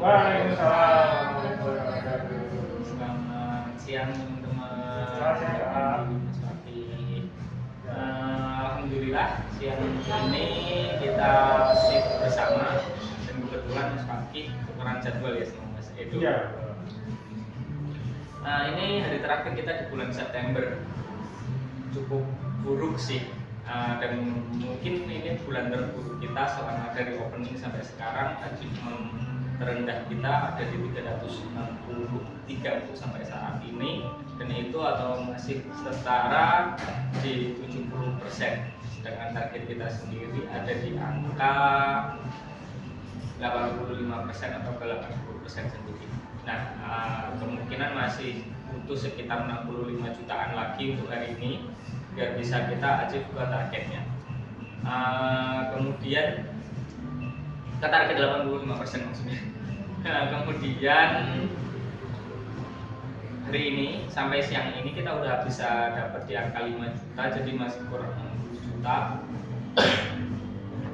Waalaikumsalam. Selamat siang teman-teman. Selamat siang. Mas Fakih. Alhamdulillah siang ini kita shift bersama dan kebetulan Mas Fakih tukeran jadwal ya sama Mas Edo. Iya. Ini hari terakhir kita di bulan September, cukup buruk sih. Dan mungkin ini bulan terburuk kita selama dari opening sampai sekarang. Achievement terendah kita ada di 363 untuk sampai saat ini, dan itu atau masih setara di 70%, sedangkan target kita sendiri ada di angka 85% atau ke 80% sendiri. Nah, kemungkinan masih butuh sekitar 65 jutaan lagi untuk hari ini biar bisa kita achieve ke targetnya. Kemudian ke target 85% maksudnya. Kemudian hari ini sampai siang ini kita udah bisa dapat di angka 5 juta, jadi masih kurang 60 juta.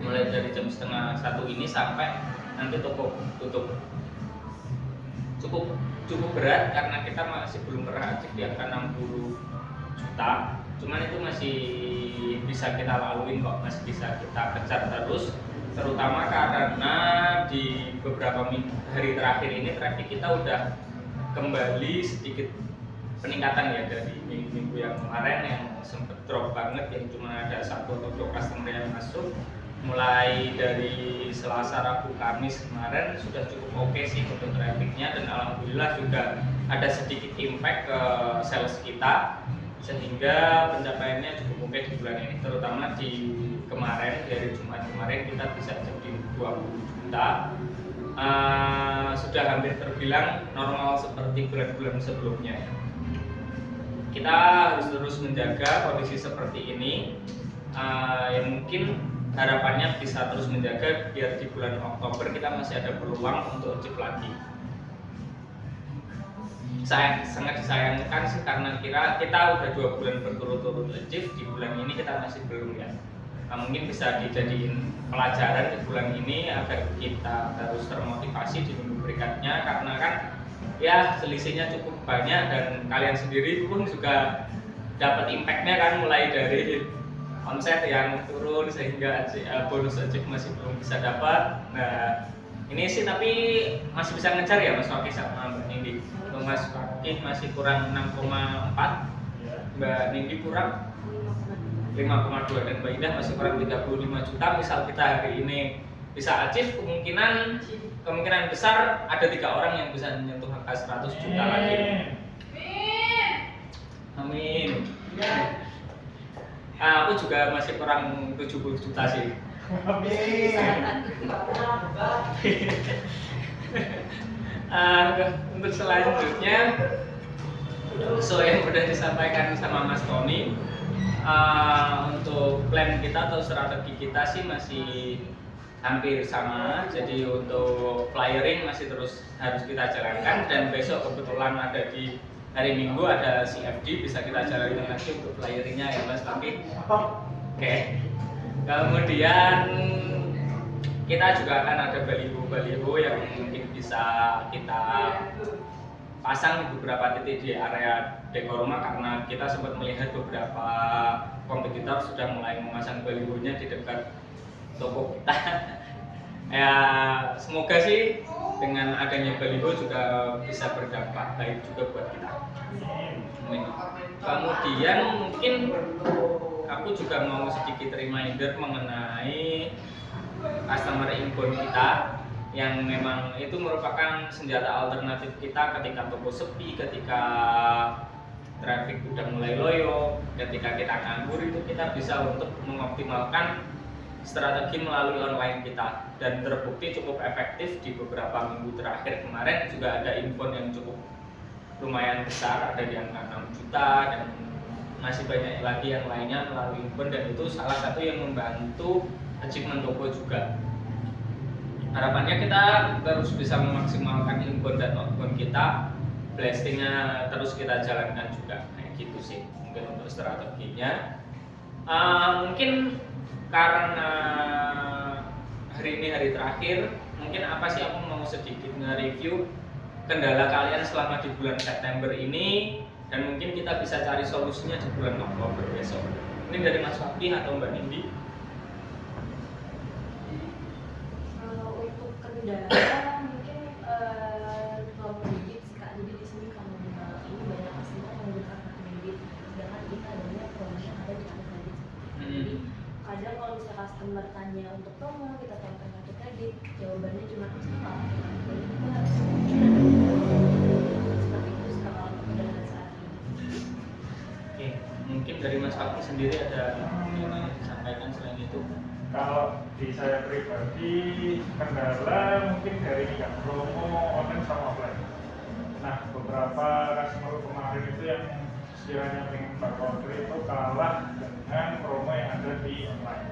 Mulai dari jam setengah 1 ini sampai nanti toko tutup. Cukup berat karena kita masih belum pernah aktif di angka 60 juta. Cuman itu masih bisa kita laluin kok, masih bisa kita kejar terus, terutama karena di beberapa hari terakhir ini traffic kita udah kembali sedikit peningkatan ya dari minggu yang kemarin yang sempet drop banget, yang cuma ada 1 atau 2 customer yang masuk. Mulai dari Selasa, Rabu, Kamis kemarin sudah cukup oke sih untuk trafficnya, dan alhamdulillah juga ada sedikit impact ke sales kita sehingga pencapaiannya cukup oke di bulan ini, terutama di kemarin, dari Jumat kemarin kita bisa jadi 20 juta. Sudah hampir terbilang normal seperti bulan-bulan sebelumnya. Kita harus terus menjaga kondisi seperti ini, yang mungkin harapannya bisa terus menjaga biar di bulan Oktober kita masih ada peluang untuk achieve lagi. Sangat disayangkan sih karena kita udah 2 bulan berturut-turut achieve, di bulan ini kita masih belum ya. Mungkin bisa dijadiin pelajaran di bulan ini agar kita harus termotivasi di minggu berikutnya, karena kan ya selisihnya cukup banyak dan kalian sendiri pun juga dapat impactnya kan, mulai dari omset yang turun sehingga bonus achieve masih belum bisa dapat. Nah ini sih tapi masih bisa ngejar ya Mas Fakih sama Mbak Nindi. Untuk Mas Fakih masih kurang 6,4, Mbak Nindi kurang 5,2, dan Mbak Indah masih kurang 35 juta. Misal kita hari ini bisa achieve, kemungkinan besar ada 3 orang yang bisa menyentuh angka 100 juta lagi. Amin. Aku juga masih kurang 70 juta sih. Untuk selanjutnya, yang sudah disampaikan sama Mas Tony, untuk plan kita atau strategi kita sih masih hampir sama. Jadi untuk flyering masih terus harus kita jalankan, dan besok kebetulan ada di hari Minggu ada CFD, bisa kita jalanin lagi untuk flyering-nya ya Mas Fakih. Oke. Kemudian kita juga akan ada baliho yang mungkin bisa kita pasang di beberapa titik di area dekor rumah, karena kita sempat melihat beberapa kompetitor sudah mulai memasang balihonya di dekat toko kita. Ya semoga sih dengan adanya baliho juga bisa berdampak baik juga buat kita. Kemudian mungkin aku juga mau sedikit reminder mengenai customer inbound kita, yang memang itu merupakan senjata alternatif kita ketika toko sepi, ketika traffic udah mulai loyo, ketika kita nganggur, itu kita bisa untuk mengoptimalkan strategi melalui online kita, dan terbukti cukup efektif di beberapa minggu terakhir. Kemarin juga ada inbound yang cukup lumayan besar, ada di angka 6 juta, dan masih banyak lagi yang lainnya melalui inbound, dan itu salah satu yang membantu achievement toko juga. Harapannya kita terus bisa memaksimalkan inbound dan outbound kita, blastingnya terus kita jalankan juga, kayak gitu sih mungkin untuk strateginya. Mungkin karena hari ini hari terakhir, mungkin apa sih, aku mau sedikit nge-review kendala kalian selama di bulan September ini, dan mungkin kita bisa cari solusinya di bulan Oktober besok. Ini dari Mas Fakih atau Mbak Nindi? Untuk kendala mungkin kalau kredit sih Kak, jadi di sini kalau ini banyak customer yang menggunakan kartu kredit, sedangkan kita adanya promo yang ada di kartu kredit. Jadi kadang kalau misalnya customer tanya untuk promo, kita tawarkan kartu kredit, jawabannya cuma salah. Jadi kita harus seperti itu sih kalau untuk kendala saat ini. Oke, mungkin dari Mas Fakih sendiri ada yang ingin disampaikan selain itu? Kalau di saya pribadi, kendala mungkin dari promo online sama offline. Nah, beberapa customer kemarin itu yang sekiranya pengen order itu kalah dengan promo yang ada di online.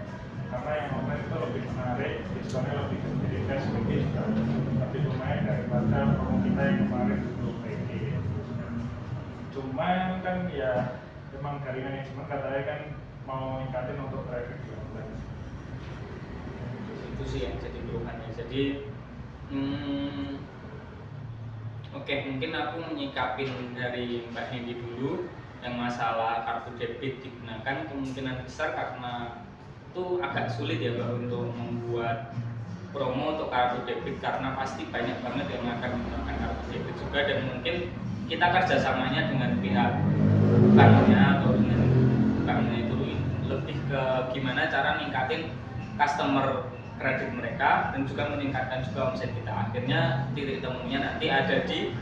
Karena yang online itu lebih menarik, diskonnya lebih gede, cashbacknya juga lebih lumayan daripada promo kita yang kemarin belum pede. Cuman kan ya, memang dari manajemen katanya kan mau ningkatin untuk traffic di online. Itu sih yang jadi keluhannya. Jadi oke, mungkin aku menyikapin dari Mbak Nindi dulu yang masalah kartu debit digunakan kemungkinan besar karena itu agak sulit ya Mbak untuk membuat promo untuk kartu debit, karena pasti banyak banget yang akan menggunakan kartu debit juga, dan mungkin kita kerjasamanya dengan pihak banknya atau dengan banknya itu lebih ke gimana cara ningkatin customer kredit mereka dan juga meningkatkan juga omset kita. Akhirnya titik temunya nanti ada di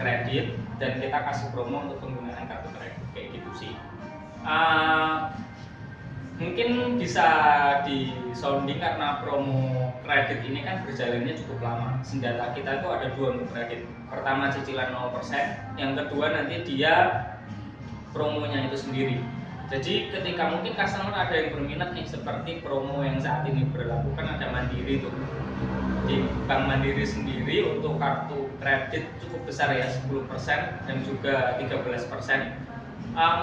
kredit dan kita kasih promo untuk penggunaan kartu kredit, kayak gitu sih. Mungkin bisa di sounding karena promo kredit ini kan berjalannya cukup lama. Senjata kita itu ada dua untuk kredit. Pertama cicilan 0%, yang kedua nanti dia promonya itu sendiri. Jadi ketika mungkin customer ada yang berminat nih seperti promo yang saat ini berlaku, kan ada Mandiri tuh. Di Bank Mandiri sendiri untuk kartu kredit cukup besar ya, 10% dan juga 13%.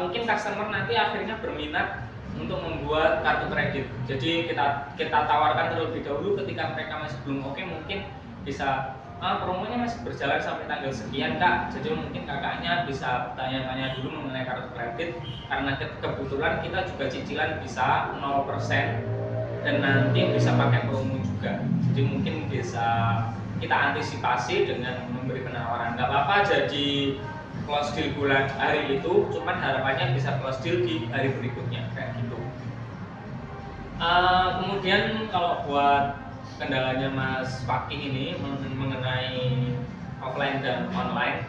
Mungkin customer nanti akhirnya berminat untuk membuat kartu kredit. Jadi kita tawarkan terlebih dahulu ketika mereka masih belum oke, mungkin bisa promonya masih berjalan sampai tanggal sekian Kak, jadi mungkin kakaknya bisa tanya-tanya dulu mengenai kartu kredit, karena kebetulan kita juga cicilan bisa 0% dan nanti bisa pakai promo juga. Jadi mungkin bisa kita antisipasi dengan memberi penawaran. Gak apa-apa jadi close deal bulan hari itu, cuman harapannya bisa close deal di hari berikutnya kayak gitu. Kemudian kalau buat kendalanya Mas Fakih ini mengenai offline dan online,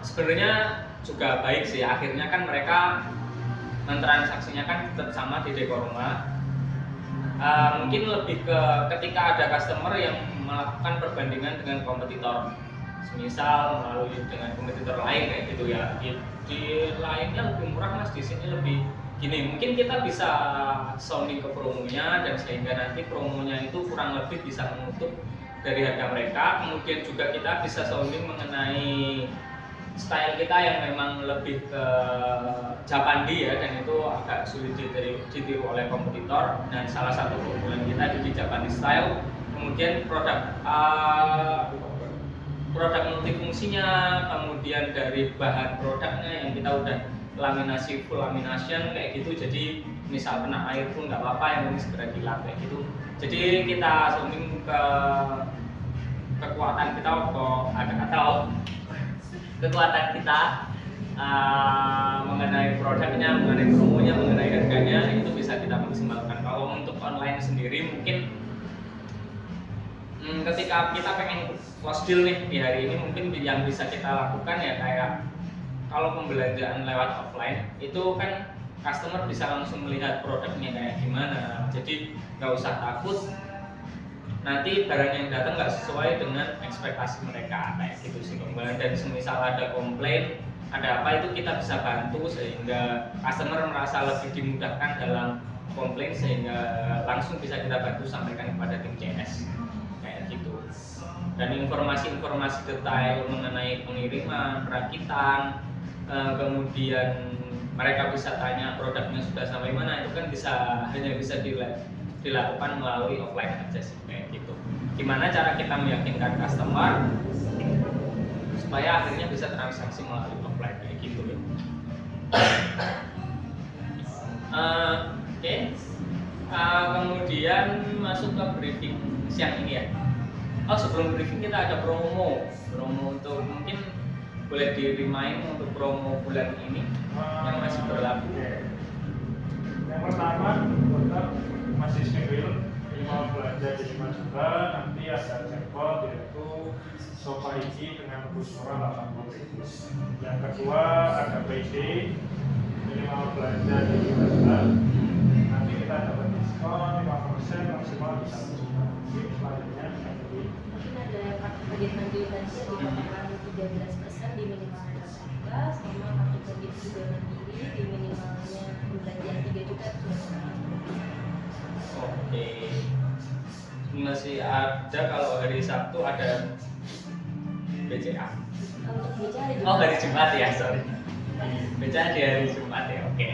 sebenarnya juga baik sih. Akhirnya kan mereka mentransaksinya kan tetap sama di dekor rumah. Mungkin lebih ke ketika ada customer yang melakukan perbandingan dengan kompetitor, semisal melalui dengan kompetitor lain kayak gitu ya. Di lainnya lebih murah Mas, di sini lebih gini, mungkin kita bisa sounding ke promonya dan sehingga nanti promonya itu kurang lebih bisa menutup dari harga mereka. Kemudian juga kita bisa sounding mengenai style kita yang memang lebih ke Japandi ya, dan itu agak sulit ditiru oleh kompetitor, dan salah satu keunggulan kita di Japandi style. Kemudian produk multifungsinya, kemudian dari bahan produknya yang kita udah laminasi full lamination kayak gitu, jadi misal kena air pun nggak apa-apa, yang ini segera dilap kayak gitu. Jadi kita zooming ke kekuatan kita atau kekuatan kita mengenai produknya, mengenai promonya, mengenai harganya, itu bisa kita maksimalkan. Kalau untuk online sendiri mungkin ketika kita pengen close deal nih di hari ini, mungkin yang bisa kita lakukan ya kayak kalau pembelanjaan lewat offline itu kan customer bisa langsung melihat produknya kayak gimana, jadi nggak usah takut nanti barang yang datang nggak sesuai dengan ekspektasi mereka kayak gitu sih. Dan semisal ada komplain, ada apa, itu kita bisa bantu sehingga customer merasa lebih dimudahkan dalam komplain, sehingga langsung bisa kita bantu sampaikan kepada tim CS kayak gitu. Dan informasi-informasi detail mengenai pengiriman, perakitan, kemudian mereka bisa tanya produknya sudah sampai mana, itu kan hanya bisa dilakukan melalui offline aja sih kayak gitu. Gimana cara kita meyakinkan customer supaya akhirnya bisa transaksi melalui offline kayak gitu ya. Oke. Kemudian masuk ke briefing siang ini ya. Oh, sebelum briefing kita ada promo untuk mungkin boleh di-remind untuk promo bulan ini yang masih berlaku. Yang pertama tetap masih single, minimal belanja di 5 juta, nanti ada jackpot yaitu sofa iki dengan tebus murah 80.000. Yang kedua ada PD, minimal belanja di 5 juta, nanti kita dapat diskon 5% maksimal di 1 juta. Mungkin selanjutnya Mungkin ada kartu kredit mandiri tadi yang dikatakan 13% di minimalnya 18, sama kartu kredit juga mandiri di minimalnya pembelanjaan 3 juta. Oke. Masih ada kalau hari Sabtu ada BCA. Untuk BCA ada juga. Oh, hari Jumat ya, sorry. BCA di hari Jumat ya, oke.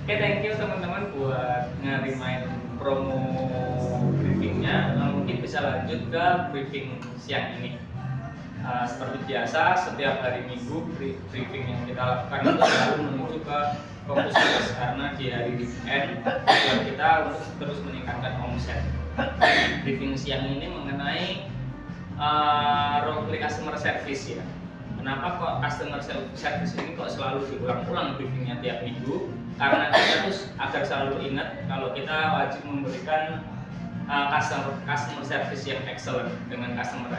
Oke, thank you teman-teman buat ngerimain promo briefingnya. Mungkin bisa lanjut ke briefing siang ini. Seperti biasa, setiap hari Minggu briefing yang kita lakukan itu selalu menuju ke fokus karena di hari weekend tujuan kita untuk terus meningkatkan omset. Briefing siang ini mengenai role play customer service ya. Kenapa kok customer service ini kok selalu diulang-ulang briefingnya tiap minggu? Karena kita terus agar selalu ingat kalau kita wajib memberikan customer service yang excellent. Dengan customer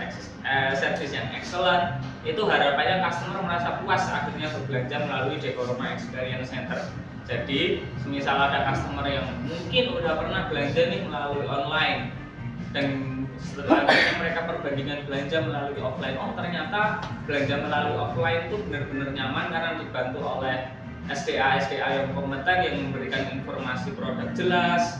service yang excellent itu harapannya customer merasa puas akhirnya berbelanja melalui Dekoroma Experience Center. Jadi semisal ada customer yang mungkin udah pernah belanja nih melalui online dan selanjutnya mereka perbandingan belanja melalui offline, oh ternyata belanja melalui offline itu benar-benar nyaman karena dibantu oleh SDA yang kompeten yang memberikan informasi produk jelas,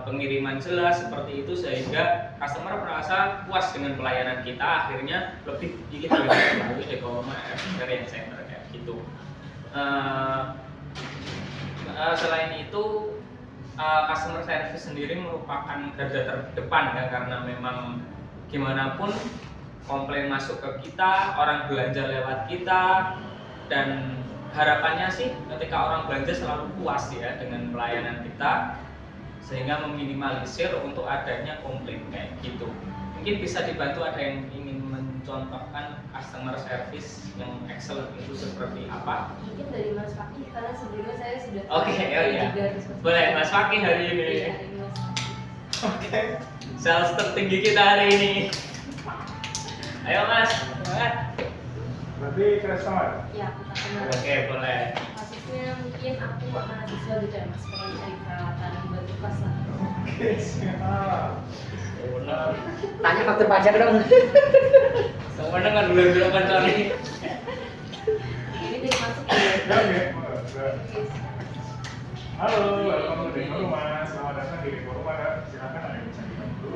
pengiriman jelas seperti itu sehingga customer merasa puas dengan pelayanan kita, akhirnya lebih pilih melalui Dekoroma Experience Center kayak gitu. Selain itu customer service sendiri merupakan garda terdepan ya, karena memang gimana pun komplain masuk ke kita, orang belanja lewat kita, dan harapannya sih ketika orang belanja selalu puas ya dengan pelayanan kita sehingga meminimalisir untuk adanya komplain kayak gitu. Mungkin bisa dibantu ada yang ingin mencontohkan customer service yang excellent itu seperti apa? Mungkin dari Mas Fakih karena sebelumnya saya sudah Oke, ya. Boleh Mas Fakih hari ini. Iya, hari ini Mas Fakih. Oke. Sales tertinggi kita hari ini. Ayo Mas, semangat. berarti customer. Ya, kita kenal. Oke, boleh. Kasusnya mungkin aku mahasiswa gitu ya Mas, pengen cari perawatan batu kelas lah. Oke, siap. Tanya faktur pajak dong. Sama dengan dulu kan cari. Ini dari masuk ya. Ya, oke. Halo, welcome to Dekoroma. Selamat datang di Dekoroma. Silakan ada yang bisa dibantu.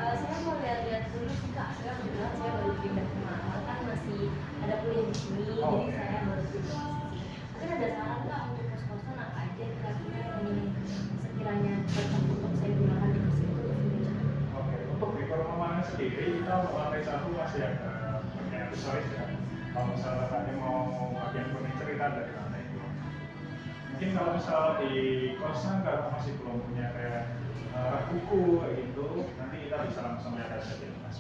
Saya mau lihat-lihat dulu sih Kak. Saya kebetulan saya baru pindah ke Malang kan masih ada kuliah di sini, Oh, jadi saya baru pindah ke sini. Mungkin ada saran Kak untuk kos-kosan apa aja kira-kira yang sekiranya cocok untuk saya gunakan di kos itu untuk pindah. Oke, untuk Dekoroma Malang sendiri kita untuk lantai 1 masih ada bagian aksesoris ya. Kalau misalnya tadi mau bagian furniture kita ada di lantai 2. Mungkin kalau misal di kosan kalau masih belum punya kayak rak buku kayak gitu, nanti kita bisa langsung lihat aja di Mas.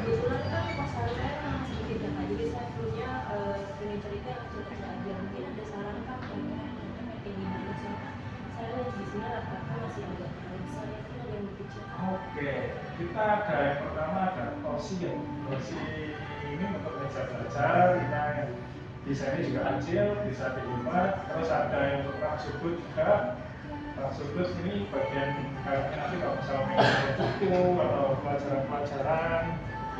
Kebetulan kan kosan saya memang sedikit ya Kak, jadi saya punya furniture itu yang cocok aja. Mungkin ada saran Kak kayak gimana sih? Saya lihat di sini rata-rata masih agak terlalu besar ya, kan ada yang lebih kecil. Oke, kita ada yang pertama ada kursi ya. Kursi ini untuk meja belajar, kita yang desainnya juga kecil, bisa dilipat. Terus ada yang untuk rak sudut juga. Rak sudut ini bagian kayaknya nanti kalau misalnya mengambil buku atau pelajaran-pelajaran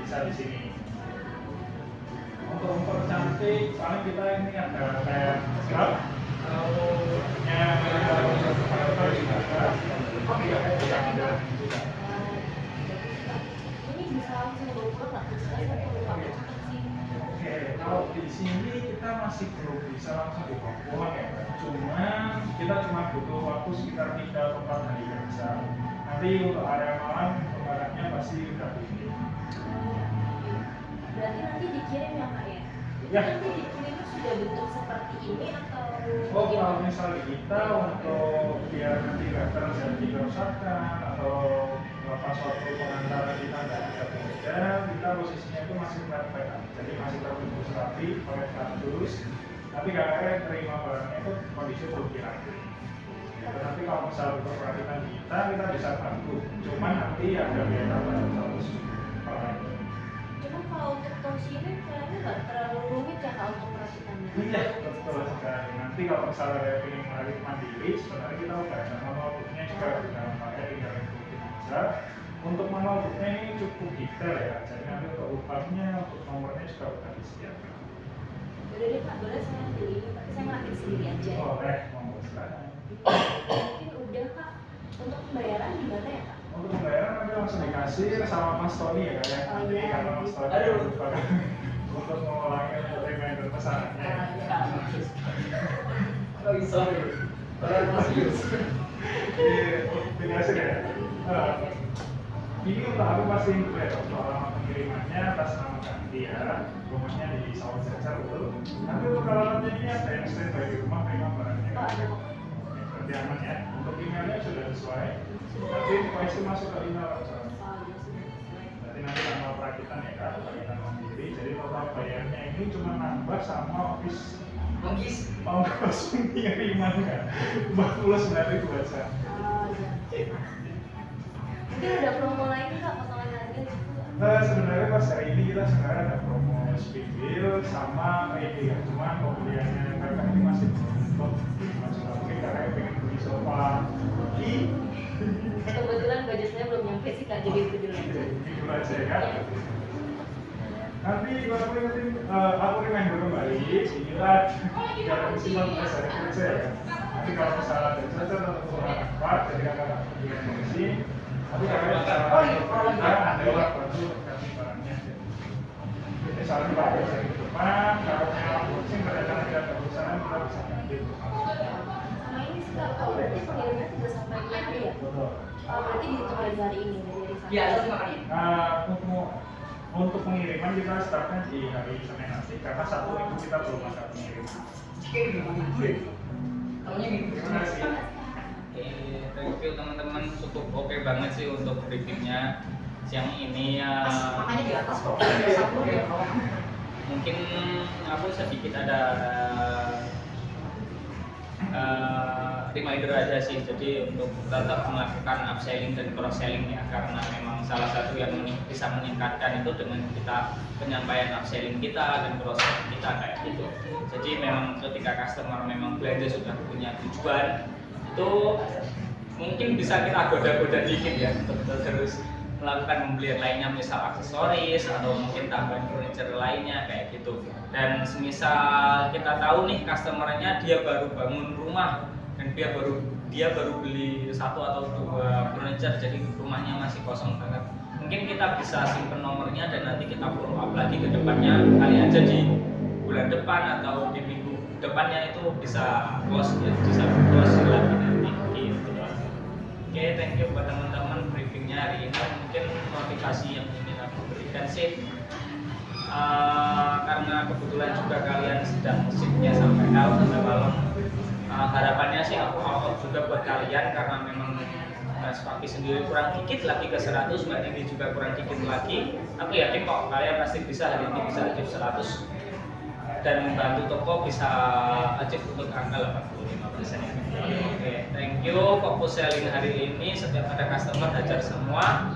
bisa di sini. Untuk cantik, paling kita ini ada kayak grab atau juga ada. Oke, bisa ada juga. Ini bisa langsung bawa pulang nggak? Saya perlu pakai cepet sih. Oke, kalau di sini kita masih belum bisa langsung dibawa pulang ya. Cuma kita cuma butuh waktu sekitar 3 atau 4 hari kerja. Nanti untuk area malam pembarannya pasti udah bikin. Berarti nanti dikirim ya Kak ya? Ya. Nanti dikirim sudah bentuk seperti ini atau Oh, gimana? kalau misalnya kita untuk biar nanti nggak terjadi kerusakan atau pas waktu pengantaran kita nggak ada bekerja, kita posisinya itu masih flat pack, jadi masih terbungkus rapi pakai kardus. Tapi KKR terima barangnya itu kondisi belum dirapi. Gitu. Nanti kalau misalnya untuk perakitan kita bisa bantu. Cuman nanti ada biaya tambahan 100 per hari. Cuma kalau untuk tools ini kayaknya nggak terlalu rumit ya Kak untuk perakitannya. Iya, betul sekali. Nanti kalau misalnya ada yang ingin merakit mandiri, sebenarnya kita udah ada manual booknya juga dalam pakai tinggal ikutin aja. Untuk manual booknya ini cukup detail ya. Jadi nanti untuk upahnya, untuk nomornya juga udah disediakan. Udah deh Kak, boleh saya beli ini, tapi saya merakit sendiri aja. Boleh, monggo silakan. Mungkin udah Kak. Untuk pembayaran gimana ya Kak? Untuk pembayaran nanti langsung dikasih sama Mas Tony ya Kak ya. Oh, Jadi iya. karena Mas Tony Aduh. untuk mengulangi reminder pesanannya. Oh, sorry. Orang masih. Dikasih ya. Ini untuk aku pasti ya, soal alamat pengirimannya atas nama ganti ya, rumahnya di Sawah Jajar betul. Nanti untuk alamatnya ini ada yang standby di rumah, terima barangnya. Oh, ada kok. Oke, berarti aman ya. Untuk emailnya sudah sesuai. Nanti invoice masuk ke email Oh iya sudah sesuai. berarti nanti tanggal perakitan ya kak, perakitan mandiri. Jadi total bayarnya ini cuma nambah sama office Monkeys. ongkos pengiriman ya, 49.000 aja. Oh iya. Mungkin ada promo lain Kak, potongan harga gitu. Nah, sebenarnya pas hari ini kita sebenarnya ada promo speed deal sama ini ya, cuma pembeliannya kakak ini masih belum mungkin kakak pengen beli sofa i Kebetulan budget saya belum nyampe sih Kak, jadi itu dulu aja. dulu aja ya kan. Nanti kalau aku ingetin, aku reminder kembali, inilah 315 hari kerja ya. Nanti kalau misalnya ada cacat atau kurang apa, jadi kakak beli komisi. Tapi kakak bisa ada lah bantu kasih barangnya. Misalnya Pak dari depan, kalau yang kucing berjalan tidak ada urusan, kita bisa ganti. Sama ini sih Kak, oh berarti pengirimannya 3 sampai 5 hari ya? Betul. Oh berarti dihitung dari hari ini, dari Sabtu. Iya, langsung makan. Untuk pengiriman kita startnya di hari Senin nanti, karena Sabtu itu kita belum ada pengiriman. Kayak gimana gue? Tahunya gitu. Terima kasih. Oke, thank you teman-teman, cukup oke banget sih untuk briefingnya siang ini ya. Makanya di atas kok. Mungkin aku sedikit ada reminder aja sih, jadi untuk tetap melakukan upselling dan cross selling ya, karena memang salah satu yang bisa meningkatkan itu dengan kita penyampaian upselling kita dan cross selling kita kayak gitu. Jadi memang ketika customer memang belanja sudah punya tujuan, itu mungkin bisa kita goda-goda dikit ya untuk terus melakukan pembelian lainnya, misal aksesoris atau mungkin tambahan furniture lainnya kayak gitu. Dan semisal kita tahu nih customernya dia baru bangun rumah dan dia baru beli 1 atau 2 furniture, jadi rumahnya masih kosong banget, mungkin kita bisa simpen nomornya dan nanti kita follow up lagi ke depannya, kali aja di bulan depan atau di minggu depannya itu bisa close ya, bisa close lagi nanti gitu. Oke, thank you buat teman-teman briefingnya hari ini. Mungkin motivasi yang ingin aku berikan sih, karena kebetulan juga kalian sedang shiftnya sampai malam. Harapannya sih aku out juga buat kalian, karena memang Mas Papi sendiri kurang dikit lagi ke 100, Mbak Nindi juga kurang dikit lagi. Aku yakin kok kalian pasti bisa hari ini bisa achieve 100 dan membantu toko bisa achieve untuk angka 85% ya. Oke, thank you. Fokus selling hari ini, setiap ada customer hajar semua.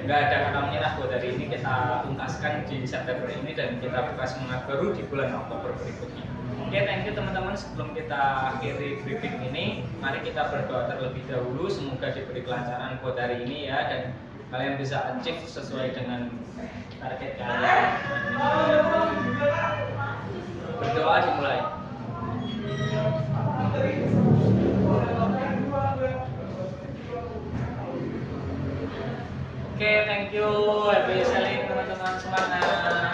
Nggak ada kata menyerah buat hari ini, kita tuntaskan di September ini dan kita buka semangat baru di bulan Oktober berikutnya. Oke, thank you teman-teman. Sebelum kita akhiri briefing ini, mari kita berdoa terlebih dahulu. Semoga diberi kelancaran buat hari ini ya, dan kalian bisa achieve sesuai dengan target kalian. Berdoa dimulai. Oke, thank you. Happy selling teman-teman, semangat.